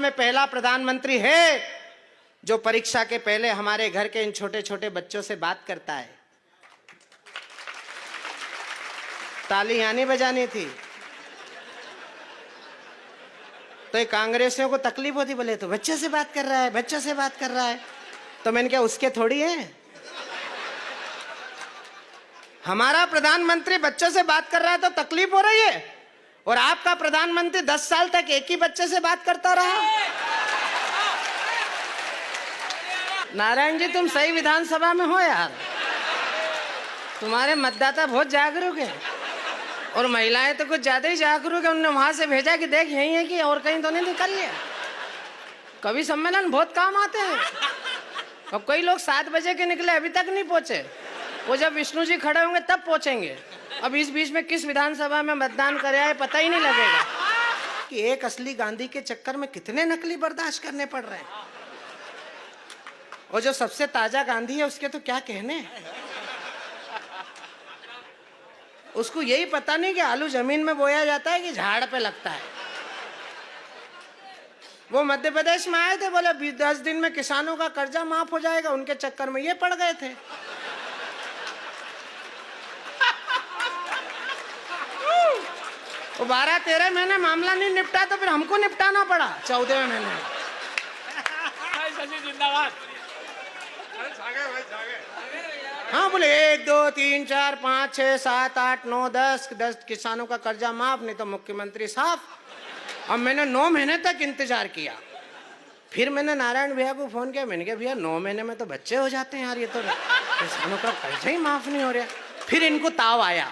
में पहला प्रधानमंत्री है जो परीक्षा के पहले हमारे घर के इन छोटे छोटे बच्चों से बात करता है। ताली यहाँ नहीं बजानी थी तो ये कांग्रेसियों को तकलीफ होती, बोले तो बच्चे से बात कर रहा है, बच्चों से बात कर रहा है। तो मैंने क्या उसके थोड़ी है, हमारा प्रधानमंत्री बच्चों से बात कर रहा है तो तकलीफ हो रही है, और आपका प्रधानमंत्री 10 साल तक एक ही बच्चे से बात करता रहा। नारायण जी, तुम सही विधानसभा में हो यार, तुम्हारे मतदाता बहुत जागरूक है, और महिलाएं तो कुछ ज्यादा ही जागरूक है। उन्होंने वहां से भेजा कि देख यही है कि और कहीं तो नहीं निकल लिया। कवि सम्मेलन बहुत काम आते हैं, और कई लोग 7 बजे के निकले अभी तक नहीं पहुंचे, वो जब विष्णु जी खड़े होंगे तब पहुंचेंगे। अब इस बीच में किस विधानसभा में मतदान करे आए पता ही नहीं लगेगा कि एक असली गांधी के चक्कर में कितने नकली बर्दाश्त करने पड़ रहे हैं। और जो सबसे ताजा गांधी है उसके तो क्या कहने, उसको यही पता नहीं कि आलू जमीन में बोया जाता है कि झाड़ पे लगता है। वो मध्य प्रदेश में आए थे, बोले 10 दिन में किसानों का कर्जा माफ हो जाएगा, उनके चक्कर में ये पड़ गए थे। वो 12-13 महीने मामला नहीं निपटा तो फिर हमको निपटाना पड़ा 14वें महीने। हाँ बोले 1 2 3 4 5 6 7 8 9 10 किसानों का कर्जा माफ, नहीं तो मुख्यमंत्री साफ। अब मैंने 9 महीने तक इंतजार किया, फिर मैंने नारायण भैया को फोन किया, मैंने कहा भैया 9 महीने में तो बच्चे हो जाते हैं यार, ये तो किसानों का कर्जा ही माफ नहीं हो रहा। फिर इनको ताव आया,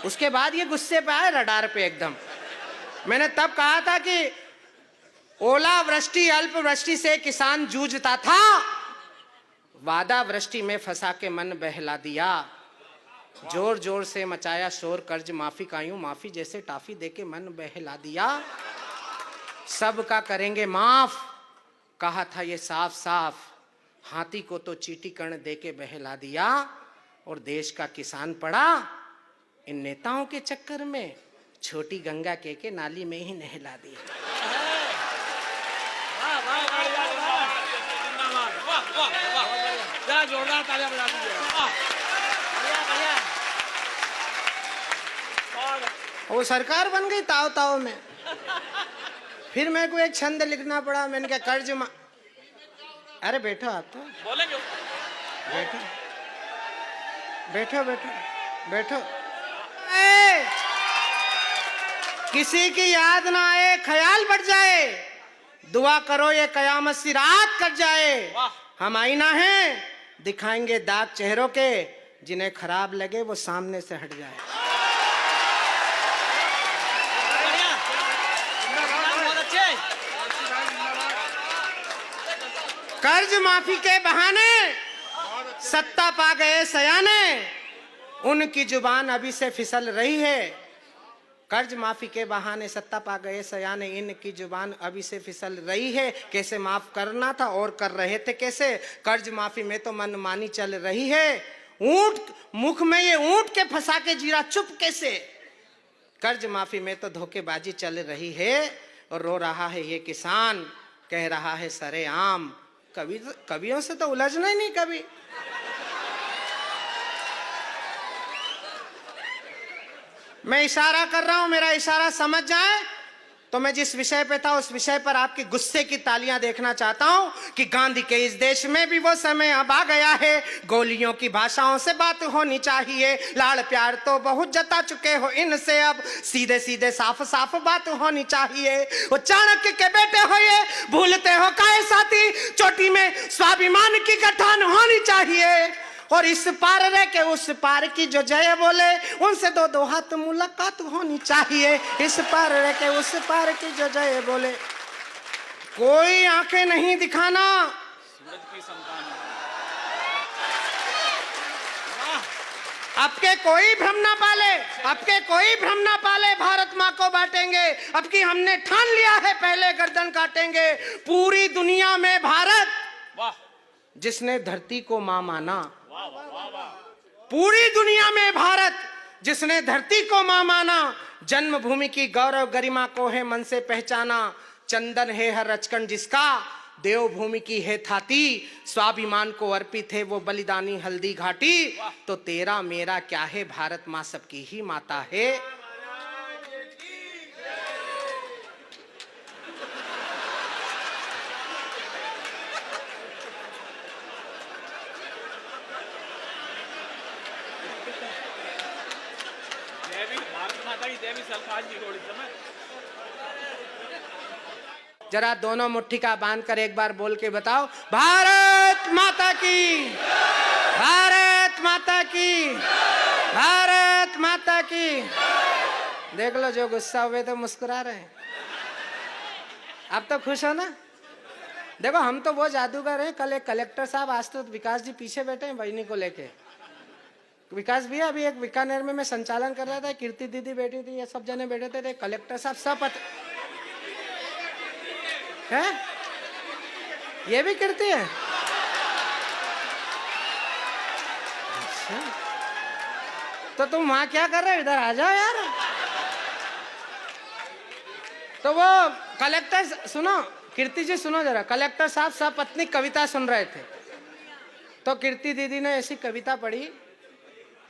उसके बाद ये गुस्से पे आए रडार पे एकदम। मैंने तब कहा था कि ओला वृष्टि अल्प वृष्टि से किसान जूझता था, वादा वृष्टि में फंसा के मन बहला दिया, जोर जोर से मचाया शोर कर्ज माफी का यूं माफी जैसे टाफी देके मन बहला दिया, सब का करेंगे माफ कहा था ये साफ साफ, हाथी को तो चीटी कर्ण देके बहला दिया, और देश का किसान पड़ा इन नेताओं के चक्कर में छोटी गंगा के नाली में ही नहला दिया। जोरदार तालियां बजा दीजिए। वो सरकार बन गई ताव ताव में। फिर मेरे को एक छंद लिखना पड़ा, मैंने क्या कर्ज अरे बैठो आप तो बोलेंगे, बैठो बैठो बैठो बैठो। किसी की याद ना आए ख्याल बढ़ जाए, दुआ करो ये कयामत सी रात कट जाए। हम आईना हैं दिखाएंगे दाग चेहरों के, जिन्हें खराब लगे वो सामने से हट जाए। कर्ज माफी के बहाने सत्ता पा गए सयाने, उनकी जुबान अभी से फिसल रही है। कर्ज माफी के बहाने सत्ता पा गए सयाने, इनकी जुबान अभी से फिसल रही है। कैसे माफ करना था और कर रहे थे कैसे, कर्ज माफी में तो मनमानी चल रही है। ऊंट मुख में ये ऊंट के फंसा के जीरा चुप कैसे, कर्ज माफी में तो धोखेबाजी चल रही है। और रो रहा है ये किसान, कह रहा है सरेआम, कवियों से तो उलझना ही नहीं कभी। मैं इशारा कर रहा हूं, मेरा इशारा समझ जाए तो मैं जिस विषय पे था उस विषय पर आपकी गुस्से की तालियां देखना चाहता हूं कि गांधी के इस देश में भी वो समय अब आ गया है, गोलियों की भाषाओं से बात होनी चाहिए। लाड़ प्यार तो बहुत जता चुके हो इनसे, अब सीधे सीधे साफ साफ बात होनी चाहिए। वो चाणक्य के बेटे हो ये, भूलते हो काहे साथी, चोटी में स्वाभिमान की गठान होनी चाहिए। और इस पार रह के उस पार की जो जय बोले, उनसे 2-2 हाथ मुलाकात होनी चाहिए। इस पार रह के उस पार की जो जय बोले, कोई आंखें नहीं दिखाना, आपके कोई भ्रम ना पाले, आपके कोई भ्रम ना पाले, भारत माँ को बांटेंगे। अब की हमने ठान लिया है पहले गर्दन काटेंगे। पूरी दुनिया में भारत जिसने धरती को मां माना, पूरी दुनिया में भारत जिसने धरती को मां माना, जन्मभूमि की गौरव गरिमा को है मन से पहचाना। चंदन है हर रचकन जिसका, देवभूमि की है थाती, स्वाभिमान को अर्पित है वो बलिदानी हल्दी घाटी। तो तेरा मेरा क्या है, भारत माँ सबकी ही माता है। जरा दोनों मुट्ठी का बांध कर एक बार बोल के बताओ, भारत माता की, भारत माता की, भारत माता की। देख लो जो गुस्सा हुए तो मुस्कुरा रहे हैं। अब तो खुश हो ना? देखो हम तो वो जादूगर हैं। कल एक कलेक्टर साहब, आज तो विकास जी पीछे बैठे हैं बहनी को लेके। विकास भैया अभी एक बीकानेर में मैं संचालन कर रहा था, कीर्ति दीदी बैठी थी, ये सब जने बैठे थे। कलेक्टर साहब सब है, ये भी कीर्ति है। अच्छा तो तुम वहां क्या कर रहे हो, इधर आ जाओ यार। तो वो कलेक्टर, सुनो कीर्ति जी सुनो जरा, कलेक्टर साहब सपत्नी कविता सुन रहे थे। तो कीर्ति दीदी ने ऐसी कविता पढ़ी,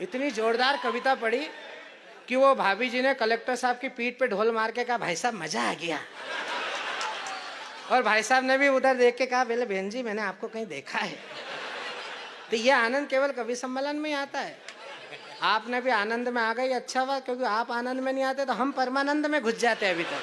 इतनी जोरदार कविता पढ़ी कि वो भाभी जी ने कलेक्टर साहब की पीठ पे ढोल मार के कहा, भाई साहब मजा आ गया। और भाई साहब ने भी उधर देख के कहा, बोले बहन जी मैंने आपको कहीं देखा है। तो ये आनंद केवल कवि सम्मेलन में ही आता है। आपने भी आनंद में आ गई, अच्छा हुआ, क्योंकि आप आनंद में नहीं आते तो हम परमानंद में घुस जाते अभी तक।